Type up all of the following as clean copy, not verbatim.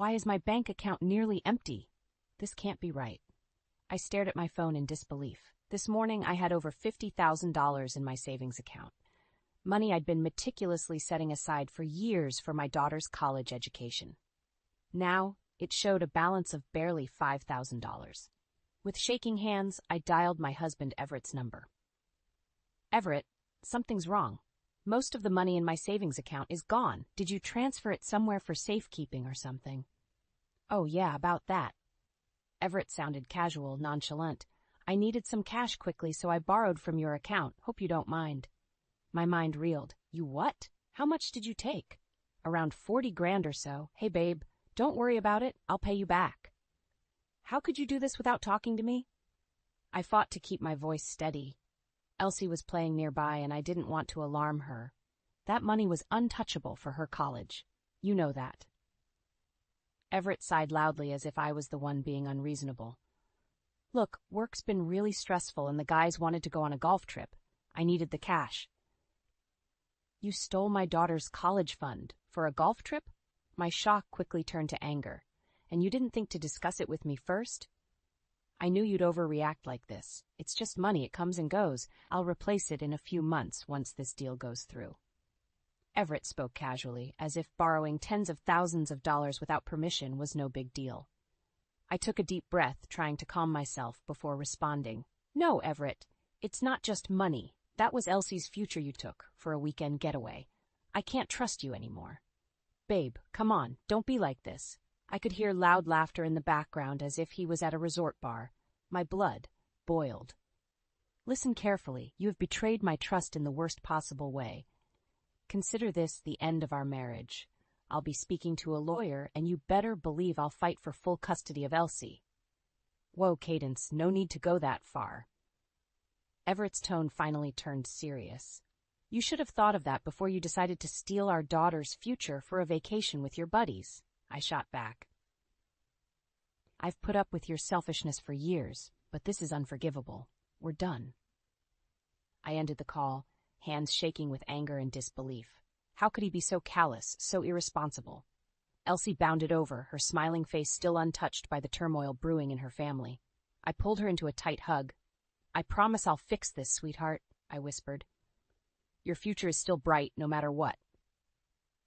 Why is my bank account nearly empty? This can't be right. I stared at my phone in disbelief. This morning I had over $50,000 in my savings account. Money I'd been meticulously setting aside for years for my daughter's college education. Now, it showed a balance of barely $5,000. With shaking hands, I dialed my husband Everett's number. Everett, something's wrong. Most of the money in my savings account is gone. Did you transfer it somewhere for safekeeping or something? Oh yeah, about that. Everett sounded casual, nonchalant. I needed some cash quickly, so I borrowed from your account. Hope you don't mind. My mind reeled. You what? How much did you take? Around 40 grand or so. Hey babe, don't worry about it. I'll pay you back. How could you do this without talking to me? I fought to keep my voice steady. Elsie was playing nearby and I didn't want to alarm her. That money was untouchable for her college. You know that. Everett sighed loudly as if I was the one being unreasonable. Look, work's been really stressful and the guys wanted to go on a golf trip. I needed the cash. You stole my daughter's college fund for a golf trip? My shock quickly turned to anger. And you didn't think to discuss it with me first? I knew you'd overreact like this. It's just money, it comes and goes. I'll replace it in a few months once this deal goes through. Everett spoke casually, as if borrowing tens of thousands of dollars without permission was no big deal. I took a deep breath, trying to calm myself before responding. No, Everett, it's not just money. That was Elsie's future you took for a weekend getaway. I can't trust you anymore. Babe, come on, don't be like this. I could hear loud laughter in the background as if he was at a resort bar. My blood boiled. Listen carefully. You have betrayed my trust in the worst possible way. Consider this the end of our marriage. I'll be speaking to a lawyer, and you better believe I'll fight for full custody of Elsie. Whoa, Cadence, no need to go that far. Everett's tone finally turned serious. You should have thought of that before you decided to steal our daughter's future for a vacation with your buddies. I shot back. I've put up with your selfishness for years, but this is unforgivable. We're done. I ended the call, hands shaking with anger and disbelief. How could he be so callous, so irresponsible? Elsie bounded over, her smiling face still untouched by the turmoil brewing in her family. I pulled her into a tight hug. I promise I'll fix this, sweetheart, I whispered. Your future is still bright, no matter what.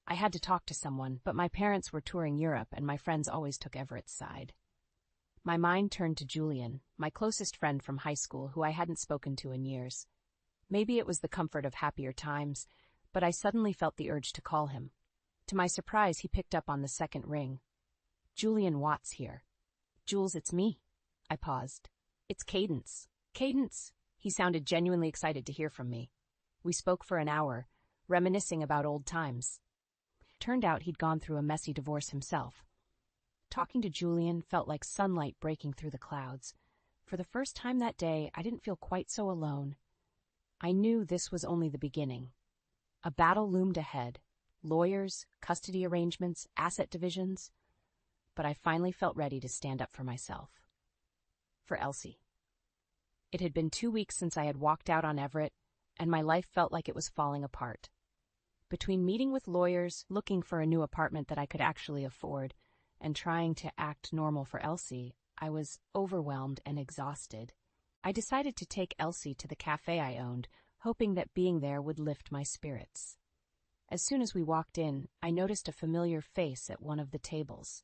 I had to talk to someone, but my parents were touring Europe and my friends always took Everett's side. My mind turned to Julian, my closest friend from high school who I hadn't spoken to in years. Maybe it was the comfort of happier times, but I suddenly felt the urge to call him. To my surprise, he picked up on the second ring. Julian Watts here. Jules, it's me. I paused. It's Cadence. Cadence. He sounded genuinely excited to hear from me. We spoke for an hour, reminiscing about old times. Turned out he'd gone through a messy divorce himself. Talking to Julian felt like sunlight breaking through the clouds. For the first time that day, I didn't feel quite so alone. I knew this was only the beginning. A battle loomed ahead. Lawyers, custody arrangements, asset divisions. But I finally felt ready to stand up for myself. For Elsie. It had been 2 weeks since I had walked out on Everett, and my life felt like it was falling apart. Between meeting with lawyers, looking for a new apartment that I could actually afford, and trying to act normal for Elsie, I was overwhelmed and exhausted. I decided to take Elsie to the cafe I owned, hoping that being there would lift my spirits. As soon as we walked in, I noticed a familiar face at one of the tables.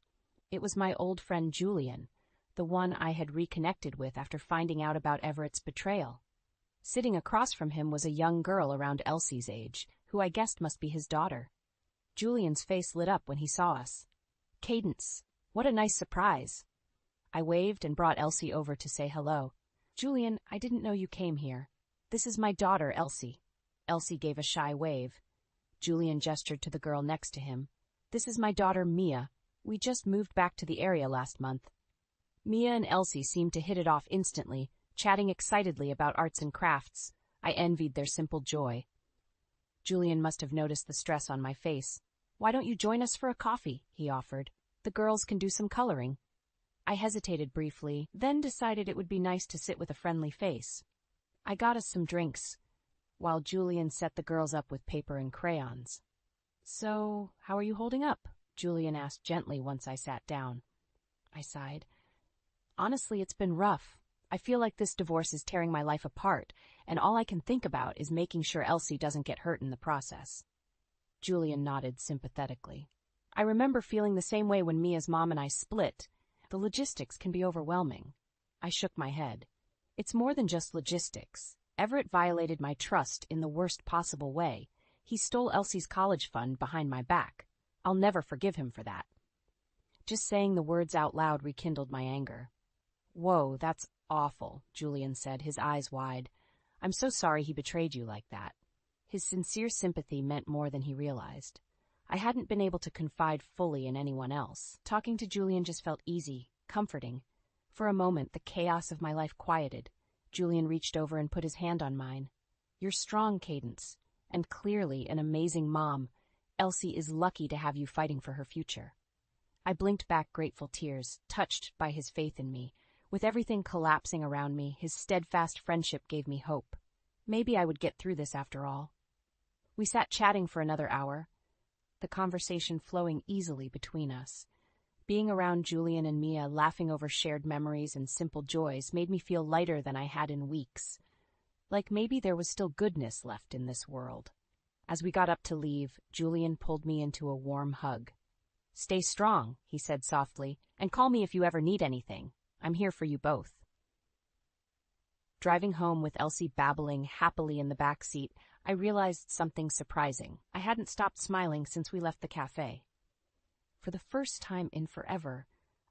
It was my old friend Julian, the one I had reconnected with after finding out about Everett's betrayal. Sitting across from him was a young girl around Elsie's age, who I guessed must be his daughter. Julian's face lit up when he saw us. Cadence, what a nice surprise. I waved and brought Elsie over to say hello. Julian, I didn't know you came here. This is my daughter, Elsie. Elsie gave a shy wave. Julian gestured to the girl next to him. This is my daughter, Mia. We just moved back to the area last month. Mia and Elsie seemed to hit it off instantly, chatting excitedly about arts and crafts. I envied their simple joy. Julian must have noticed the stress on my face. Why don't you join us for a coffee? He offered. The girls can do some coloring. I hesitated briefly, then decided it would be nice to sit with a friendly face. I got us some drinks, while Julian set the girls up with paper and crayons. So, how are you holding up? Julian asked gently once I sat down. I sighed. Honestly, it's been rough. I feel like this divorce is tearing my life apart, and all I can think about is making sure Elsie doesn't get hurt in the process. Julian nodded sympathetically. I remember feeling the same way when Mia's mom and I split. The logistics can be overwhelming. I shook my head. It's more than just logistics. Everett violated my trust in the worst possible way. He stole Elsie's college fund behind my back. I'll never forgive him for that. Just saying the words out loud rekindled my anger. Whoa, that's awful, Julian said, his eyes wide. I'm so sorry he betrayed you like that. His sincere sympathy meant more than he realized. I hadn't been able to confide fully in anyone else. Talking to Julian just felt easy, comforting. For a moment, the chaos of my life quieted. Julian reached over and put his hand on mine. You're strong, Cadence, and clearly an amazing mom. Elsie is lucky to have you fighting for her future. I blinked back grateful tears, touched by his faith in me. With everything collapsing around me, his steadfast friendship gave me hope. Maybe I would get through this after all. We sat chatting for another hour, the conversation flowing easily between us. Being around Julian and Mia, laughing over shared memories and simple joys, made me feel lighter than I had in weeks. Like maybe there was still goodness left in this world. As we got up to leave, Julian pulled me into a warm hug. Stay strong, he said softly, and call me if you ever need anything. I'm here for you both. Driving home with Elsie babbling happily in the back seat, I realized something surprising. I hadn't stopped smiling since we left the cafe. For the first time in forever,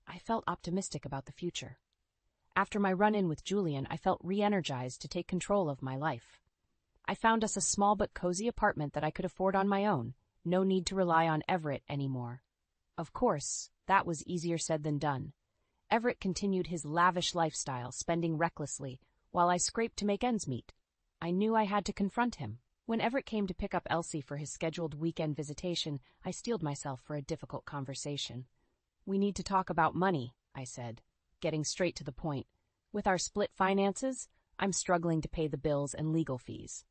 I felt optimistic about the future. After my run-in with Julian, I felt re-energized to take control of my life. I found us a small but cozy apartment that I could afford on my own. No need to rely on Everett anymore. Of course, that was easier said than done. Everett continued his lavish lifestyle, spending recklessly, while I scraped to make ends meet. I knew I had to confront him. When Everett came to pick up Elsie for his scheduled weekend visitation, I steeled myself for a difficult conversation. We need to talk about money, I said, getting straight to the point. With our split finances, I'm struggling to pay the bills and legal fees.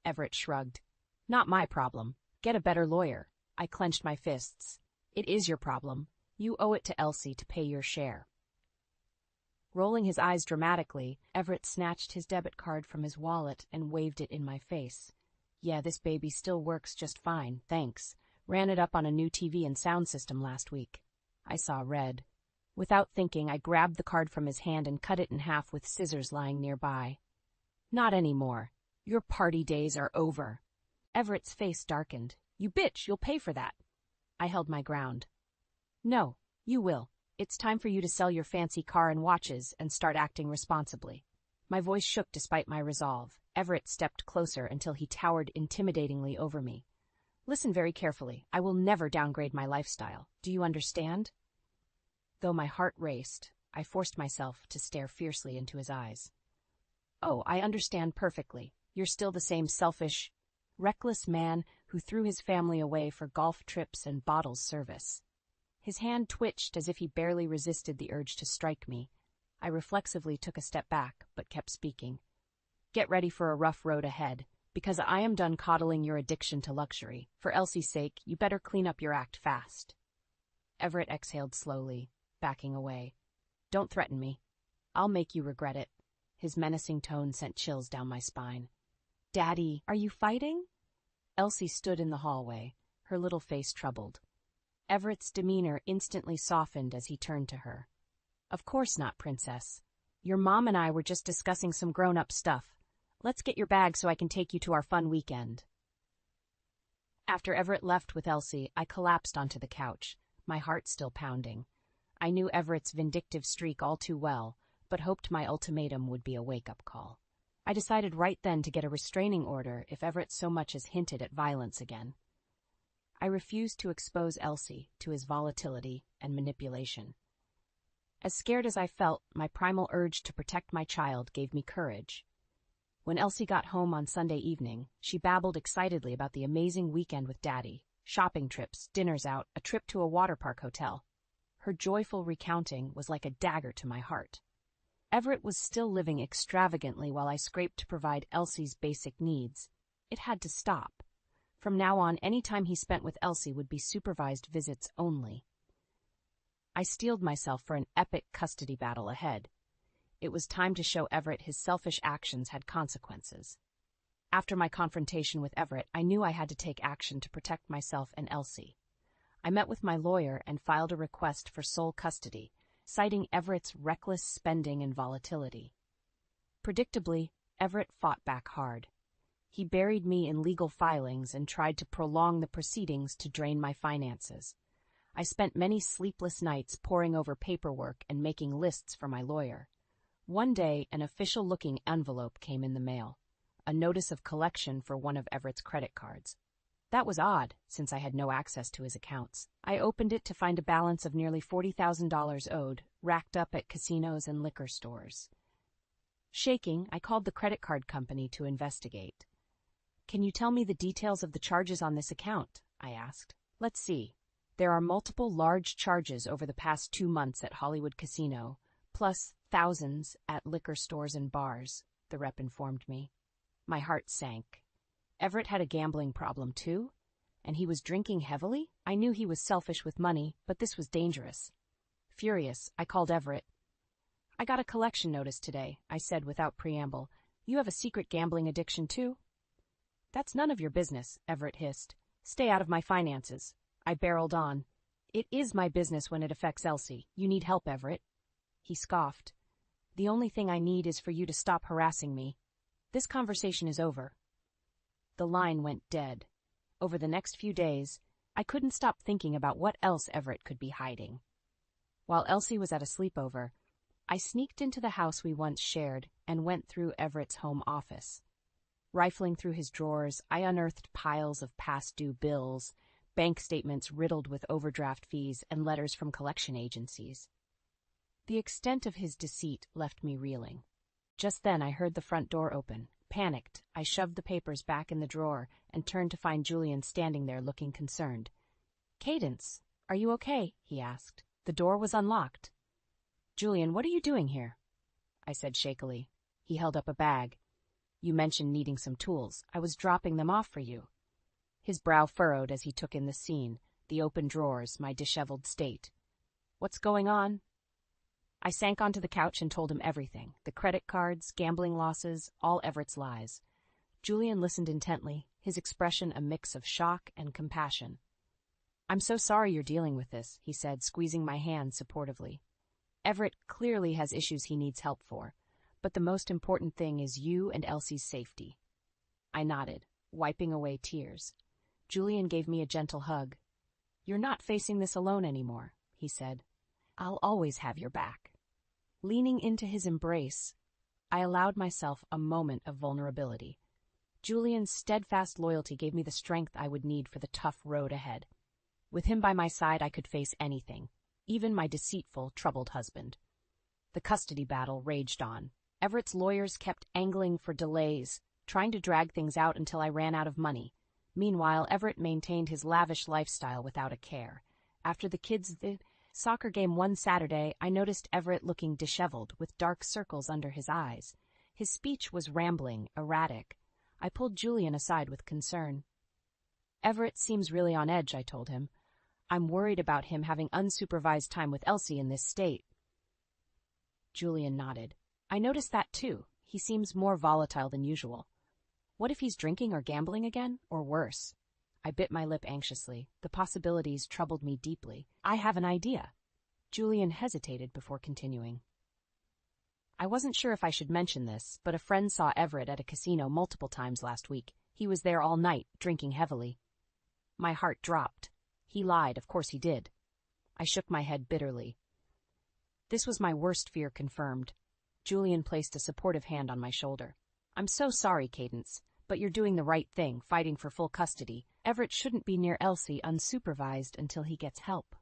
Everett shrugged. Not my problem. Get a better lawyer. I clenched my fists. It is your problem. You owe it to Elsie to pay your share. Rolling his eyes dramatically, Everett snatched his debit card from his wallet and waved it in my face. Yeah, this baby still works just fine, thanks. Ran it up on a new TV and sound system last week. I saw red. Without thinking, I grabbed the card from his hand and cut it in half with scissors lying nearby. Not anymore. Your party days are over. Everett's face darkened. You bitch, you'll pay for that. I held my ground. No, you will. It's time for you to sell your fancy car and watches and start acting responsibly. My voice shook despite my resolve. Everett stepped closer until he towered intimidatingly over me. Listen very carefully. I will never downgrade my lifestyle. Do you understand? Though my heart raced, I forced myself to stare fiercely into his eyes. Oh, I understand perfectly. You're still the same selfish, reckless man who threw his family away for golf trips and bottles service. His hand twitched as if he barely resisted the urge to strike me. I reflexively took a step back, but kept speaking. Get ready for a rough road ahead, because I am done coddling your addiction to luxury. For Elsie's sake, you better clean up your act fast. Everett exhaled slowly, backing away. Don't threaten me. I'll make you regret it. His menacing tone sent chills down my spine. Daddy, are you fighting? Elsie stood in the hallway, her little face troubled. Everett's demeanor instantly softened as he turned to her. Of course not, Princess. Your mom and I were just discussing some grown-up stuff. Let's get your bag so I can take you to our fun weekend. After Everett left with Elsie, I collapsed onto the couch, my heart still pounding. I knew Everett's vindictive streak all too well, but hoped my ultimatum would be a wake-up call. I decided right then to get a restraining order if Everett so much as hinted at violence again. I refused to expose Elsie to his volatility and manipulation. As scared as I felt, my primal urge to protect my child gave me courage. When Elsie got home on Sunday evening, she babbled excitedly about the amazing weekend with Daddy, shopping trips, dinners out, a trip to a water park hotel. Her joyful recounting was like a dagger to my heart. Everett was still living extravagantly while I scraped to provide Elsie's basic needs. It had to stop. From now on, any time he spent with Elsie would be supervised visits only. I steeled myself for an epic custody battle ahead. It was time to show Everett his selfish actions had consequences. After my confrontation with Everett, I knew I had to take action to protect myself and Elsie. I met with my lawyer and filed a request for sole custody, citing Everett's reckless spending and volatility. Predictably, Everett fought back hard. He buried me in legal filings and tried to prolong the proceedings to drain my finances. I spent many sleepless nights poring over paperwork and making lists for my lawyer. One day, an official-looking envelope came in the mail, a notice of collection for one of Everett's credit cards. That was odd, since I had no access to his accounts. I opened it to find a balance of nearly $40,000 owed, racked up at casinos and liquor stores. Shaking, I called the credit card company to investigate. "Can you tell me the details of the charges on this account?" I asked. "Let's see. There are multiple large charges over the past 2 months at Hollywood Casino, plus thousands at liquor stores and bars," the rep informed me. My heart sank. Everett had a gambling problem, too? And he was drinking heavily? I knew he was selfish with money, but this was dangerous. Furious, I called Everett. "I got a collection notice today," I said without preamble. "You have a secret gambling addiction, too?" "That's none of your business," Everett hissed. "Stay out of my finances." I barreled on. "It is my business when it affects Elsie. You need help, Everett." He scoffed. "The only thing I need is for you to stop harassing me. This conversation is over." The line went dead. Over the next few days, I couldn't stop thinking about what else Everett could be hiding. While Elsie was at a sleepover, I sneaked into the house we once shared and went through Everett's home office. Rifling through his drawers, I unearthed piles of past-due bills, bank statements riddled with overdraft fees, and letters from collection agencies. The extent of his deceit left me reeling. Just then I heard the front door open. Panicked, I shoved the papers back in the drawer and turned to find Julian standing there looking concerned. "Cadence, are you okay?" he asked. The door was unlocked. "Julian, what are you doing here?" I said shakily. He held up a bag. "You mentioned needing some tools. I was dropping them off for you." His brow furrowed as he took in the scene, the open drawers, my disheveled state. "What's going on?" I sank onto the couch and told him everything, the credit cards, gambling losses, all Everett's lies. Julian listened intently, his expression a mix of shock and compassion. "I'm so sorry you're dealing with this," he said, squeezing my hand supportively. "Everett clearly has issues he needs help for, but the most important thing is you and Elsie's safety." I nodded, wiping away tears. Julian gave me a gentle hug. "You're not facing this alone anymore," he said. "I'll always have your back." Leaning into his embrace, I allowed myself a moment of vulnerability. Julian's steadfast loyalty gave me the strength I would need for the tough road ahead. With him by my side, I could face anything, even my deceitful, troubled husband. The custody battle raged on. Everett's lawyers kept angling for delays, trying to drag things out until I ran out of money. Meanwhile, Everett maintained his lavish lifestyle without a care. After the soccer game one Saturday, I noticed Everett looking disheveled, with dark circles under his eyes. His speech was rambling, erratic. I pulled Julian aside with concern. "Everett seems really on edge," I told him. "I'm worried about him having unsupervised time with Elsie in this state." Julian nodded. "I noticed that too. He seems more volatile than usual. What if he's drinking or gambling again, or worse?" I bit my lip anxiously. The possibilities troubled me deeply. "I have an idea." Julian hesitated before continuing. "I wasn't sure if I should mention this, but a friend saw Everett at a casino multiple times last week. He was there all night, drinking heavily." My heart dropped. He lied, of course he did. I shook my head bitterly. This was my worst fear confirmed. Julian placed a supportive hand on my shoulder. "I'm so sorry, Cadence, but you're doing the right thing, fighting for full custody. Everett shouldn't be near Elsie unsupervised until he gets help."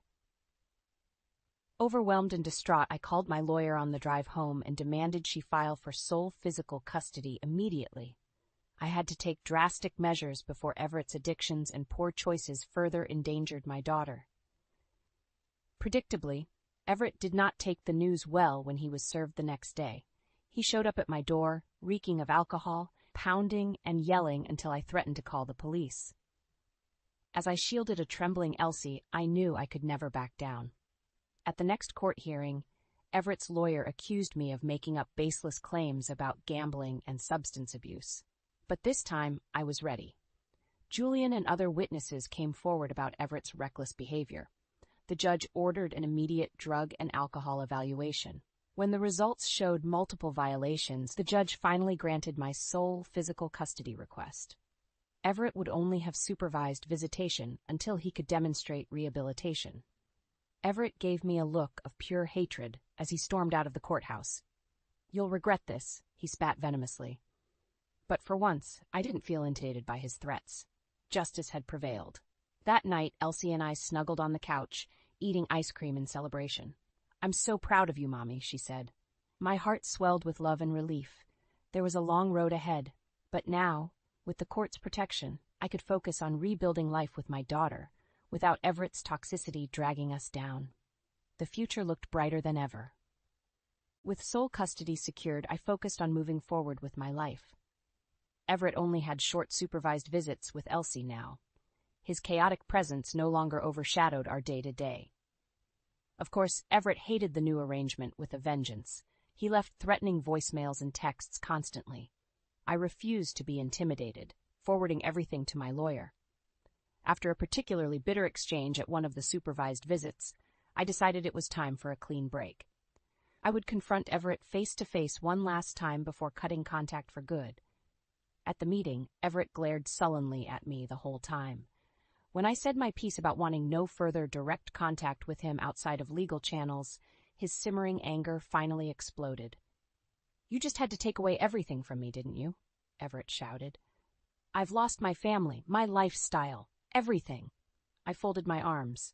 Overwhelmed and distraught, I called my lawyer on the drive home and demanded she file for sole physical custody immediately. I had to take drastic measures before Everett's addictions and poor choices further endangered my daughter. Predictably, Everett did not take the news well when he was served the next day. He showed up at my door, reeking of alcohol, pounding and yelling until I threatened to call the police. As I shielded a trembling Elsie, I knew I could never back down. At the next court hearing, Everett's lawyer accused me of making up baseless claims about gambling and substance abuse. But this time, I was ready. Julian and other witnesses came forward about Everett's reckless behavior. The judge ordered an immediate drug and alcohol evaluation. When the results showed multiple violations, the judge finally granted my sole physical custody request. Everett would only have supervised visitation until he could demonstrate rehabilitation. Everett gave me a look of pure hatred as he stormed out of the courthouse. "You'll regret this," he spat venomously. But for once, I didn't feel intimidated by his threats. Justice had prevailed. That night, Elsie and I snuggled on the couch, eating ice cream in celebration. "I'm so proud of you, Mommy," she said. My heart swelled with love and relief. There was a long road ahead, but now, with the court's protection, I could focus on rebuilding life with my daughter, without Everett's toxicity dragging us down. The future looked brighter than ever. With sole custody secured, I focused on moving forward with my life. Everett only had short supervised visits with Elsie now. His chaotic presence no longer overshadowed our day-to-day. Of course, Everett hated the new arrangement with a vengeance. He left threatening voicemails and texts constantly. I refused to be intimidated, forwarding everything to my lawyer. After a particularly bitter exchange at one of the supervised visits, I decided it was time for a clean break. I would confront Everett face-to-face one last time before cutting contact for good. At the meeting, Everett glared sullenly at me the whole time. When I said my piece about wanting no further direct contact with him outside of legal channels, his simmering anger finally exploded. "You just had to take away everything from me, didn't you?" Everett shouted. "I've lost my family, my lifestyle, everything." I folded my arms.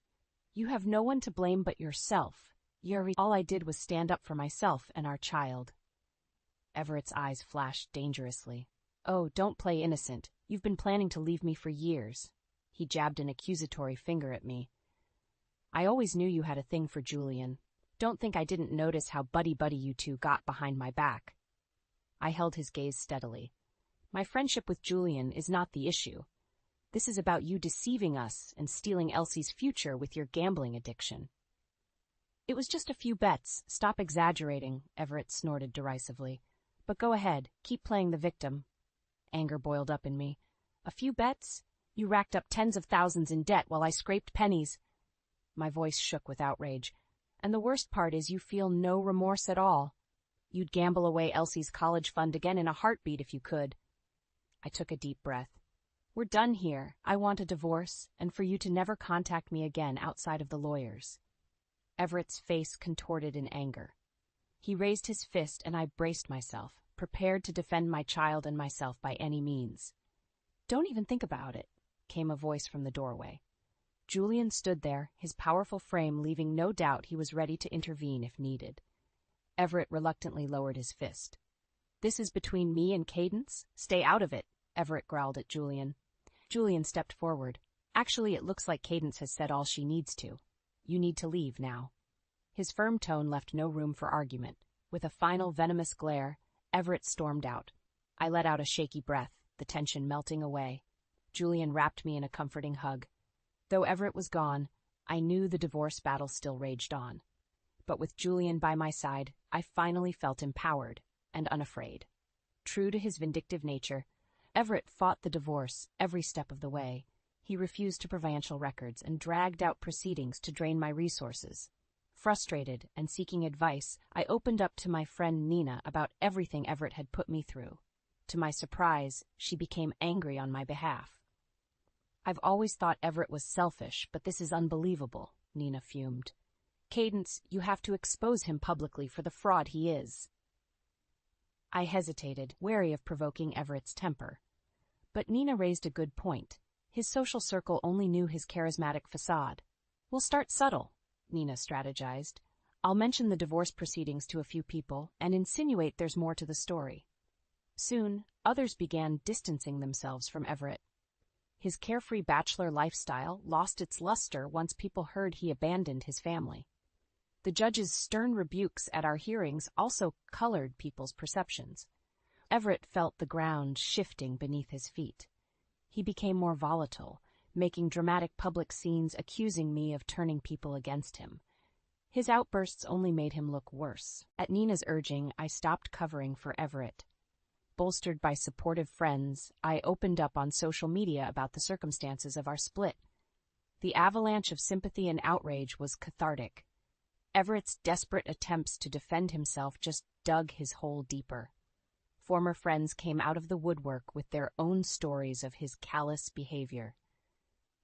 "You have no one to blame but yourself. All I did was stand up for myself and our child." Everett's eyes flashed dangerously. "Oh, don't play innocent. You've been planning to leave me for years." He jabbed an accusatory finger at me. "I always knew you had a thing for Julian. Don't think I didn't notice how buddy-buddy you two got behind my back." I held his gaze steadily. "My friendship with Julian is not the issue. This is about you deceiving us and stealing Elsie's future with your gambling addiction." "It was just a few bets. Stop exaggerating," Everett snorted derisively. "But go ahead, keep playing the victim." Anger boiled up in me. "A few bets? You racked up tens of thousands in debt while I scraped pennies." My voice shook with outrage. "And the worst part is you feel no remorse at all. You'd gamble away Elsie's college fund again in a heartbeat if you could." I took a deep breath. "We're done here. I want a divorce, and for you to never contact me again outside of the lawyers." Everett's face contorted in anger. He raised his fist and I braced myself, prepared to defend my child and myself by any means. "Don't even think about it," came a voice from the doorway. Julian stood there, his powerful frame leaving no doubt he was ready to intervene if needed. Everett reluctantly lowered his fist. "This is between me and Cadence? Stay out of it," Everett growled at Julian. Julian stepped forward. "Actually, it looks like Cadence has said all she needs to. You need to leave now." His firm tone left no room for argument. With a final venomous glare, Everett stormed out. I let out a shaky breath, the tension melting away. Julian wrapped me in a comforting hug. Though Everett was gone, I knew the divorce battle still raged on. But with Julian by my side, I finally felt empowered and unafraid. True to his vindictive nature, Everett fought the divorce every step of the way. He refused to provincial records and dragged out proceedings to drain my resources. Frustrated and seeking advice, I opened up to my friend Nina about everything Everett had put me through. To my surprise, she became angry on my behalf. "I've always thought Everett was selfish, but this is unbelievable," Nina fumed. "Cadence, you have to expose him publicly for the fraud he is." I hesitated, wary of provoking Everett's temper. But Nina raised a good point. His social circle only knew his charismatic facade. "We'll start subtle," Nina strategized. "I'll mention the divorce proceedings to a few people and insinuate there's more to the story." Soon, others began distancing themselves from Everett. His carefree bachelor lifestyle lost its luster once people heard he abandoned his family. The judge's stern rebukes at our hearings also colored people's perceptions. Everett felt the ground shifting beneath his feet. He became more volatile, making dramatic public scenes accusing me of turning people against him. His outbursts only made him look worse. At Nina's urging, I stopped covering for Everett. Bolstered by supportive friends, I opened up on social media about the circumstances of our split. The avalanche of sympathy and outrage was cathartic. Everett's desperate attempts to defend himself just dug his hole deeper. Former friends came out of the woodwork with their own stories of his callous behavior.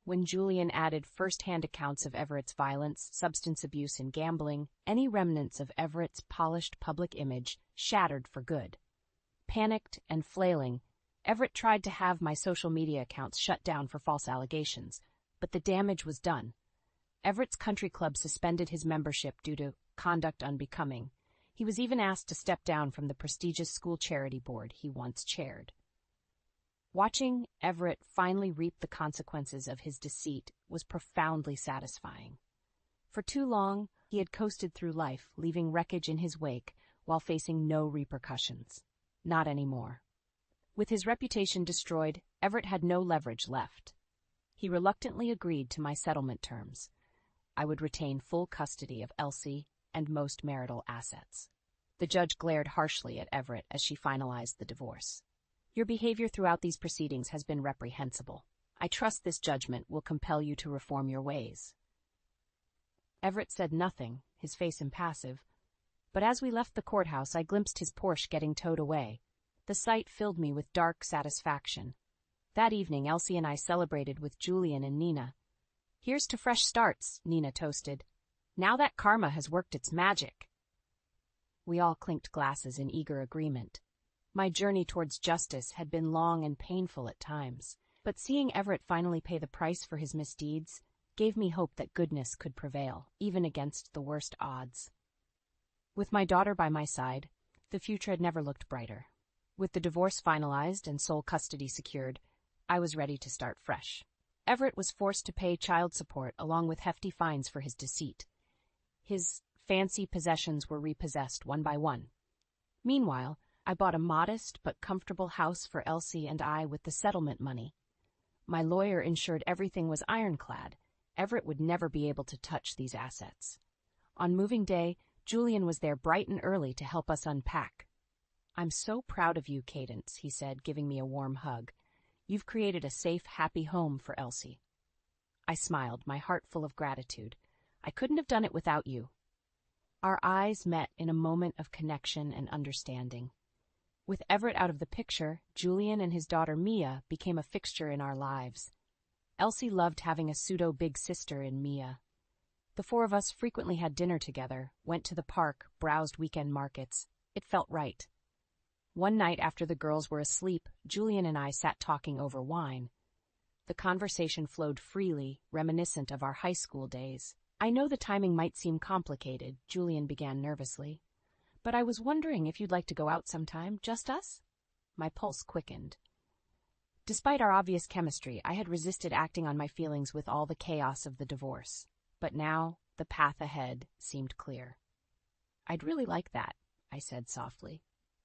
When Julian added first-hand accounts of Everett's violence, substance abuse, and gambling, any remnants of Everett's polished public image shattered for good. Panicked and flailing, Everett tried to have my social media accounts shut down for false allegations, but the damage was done. Everett's country club suspended his membership due to conduct unbecoming. He was even asked to step down from the prestigious school charity board he once chaired. Watching Everett finally reap the consequences of his deceit was profoundly satisfying. For too long, he had coasted through life, leaving wreckage in his wake while facing no repercussions. Not anymore. With his reputation destroyed, Everett had no leverage left. He reluctantly agreed to my settlement terms. I would retain full custody of Elsie and most marital assets. The judge glared harshly at Everett as she finalized the divorce. Your behavior throughout these proceedings has been reprehensible. I trust this judgment will compel you to reform your ways. Everett said nothing, his face impassive, but as we left the courthouse, I glimpsed his Porsche getting towed away. The sight filled me with dark satisfaction. That evening, Elsie and I celebrated with Julian and Nina. Here's to fresh starts, Nina toasted. Now that karma has worked its magic. We all clinked glasses in eager agreement. My journey towards justice had been long and painful at times, but seeing Everett finally pay the price for his misdeeds gave me hope that goodness could prevail, even against the worst odds. With my daughter by my side, the future had never looked brighter. With the divorce finalized and sole custody secured, I was ready to start fresh. Everett was forced to pay child support along with hefty fines for his deceit. His fancy possessions were repossessed one by one. Meanwhile, I bought a modest but comfortable house for Elsie and I with the settlement money. My lawyer ensured everything was ironclad. Everett would never be able to touch these assets. On moving day, Julian was there bright and early to help us unpack. I'm so proud of you, Cadence, he said, giving me a warm hug. You've created a safe, happy home for Elsie. I smiled, my heart full of gratitude. I couldn't have done it without you. Our eyes met in a moment of connection and understanding. With Everett out of the picture, Julian and his daughter Mia became a fixture in our lives. Elsie loved having a pseudo-big sister in Mia. The four of us frequently had dinner together, went to the park, browsed weekend markets. It felt right. One night after the girls were asleep, Julian and I sat talking over wine. The conversation flowed freely, reminiscent of our high school days. I know the timing might seem complicated, Julian began nervously, but I was wondering if you'd like to go out sometime, just us? My pulse quickened. Despite our obvious chemistry, I had resisted acting on my feelings with all the chaos of the divorce. But now, the path ahead seemed clear. I'd really like that, I said softly.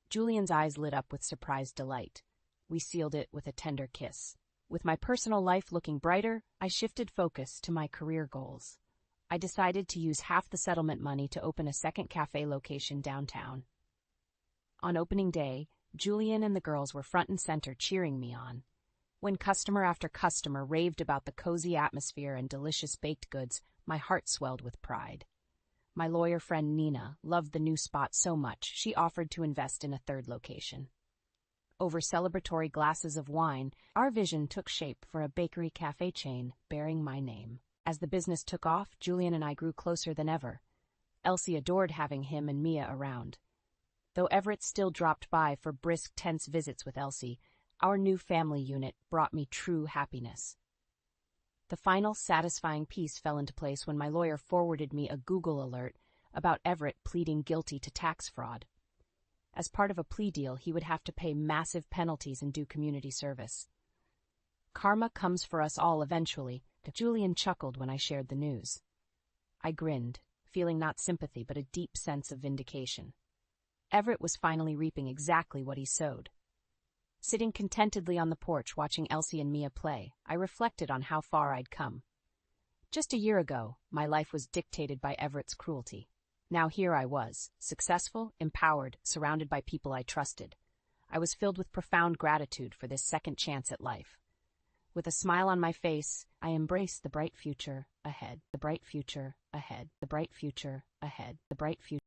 Julian's eyes lit up with surprised delight. We sealed it with a tender kiss. With my personal life looking brighter, I shifted focus to my career goals. I decided to use half the settlement money to open a second cafe location downtown. On opening day, Julian and the girls were front and center cheering me on. When customer after customer raved about the cozy atmosphere and delicious baked goods, my heart swelled with pride. My lawyer friend Nina loved the new spot so much she offered to invest in a third location. Over celebratory glasses of wine, our vision took shape for a bakery cafe chain bearing my name. As the business took off, Julian and I grew closer than ever. Elsie adored having him and Mia around. Though Everett still dropped by for brisk, tense visits with Elsie, our new family unit brought me true happiness. The final satisfying piece fell into place when my lawyer forwarded me a Google alert about Everett pleading guilty to tax fraud. As part of a plea deal, he would have to pay massive penalties and do community service. Karma comes for us all eventually, Julian chuckled when I shared the news. I grinned, feeling not sympathy but a deep sense of vindication. Everett was finally reaping exactly what he sowed. Sitting contentedly on the porch watching Elsie and Mia play, I reflected on how far I'd come. Just a year ago, my life was dictated by Everett's cruelty. Now here I was, successful, empowered, surrounded by people I trusted. I was filled with profound gratitude for this second chance at life. With a smile on my face, I embraced the bright future ahead, the bright future ahead, the bright future ahead, the bright future.